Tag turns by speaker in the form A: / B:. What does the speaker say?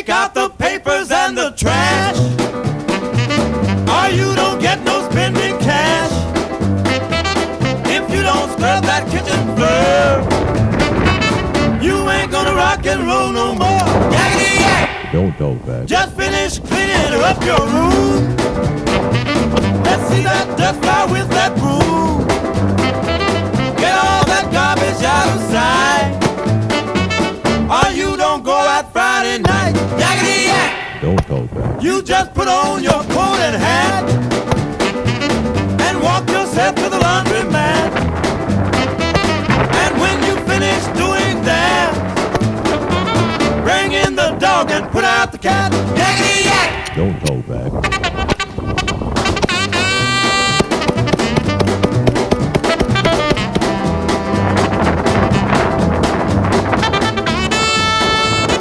A: take out the papers and the trash, or you don't get no spending cash. If you don't scrub that kitchen floor, you ain't gonna rock and roll no more. Yakety yak!
B: Don't talk back.
A: Just finish cleaning up your room. Let's see that dust fly with that broom. Get all that garbage out of sight, or you don't go out Friday night. Yakety yak!
B: Don't talk back.
A: You just put on your coat and hat and walk yourself to the laundromat. And when you finish doing that, bring in the dog and put out the cat. Yakety yak!
B: Don't talk back.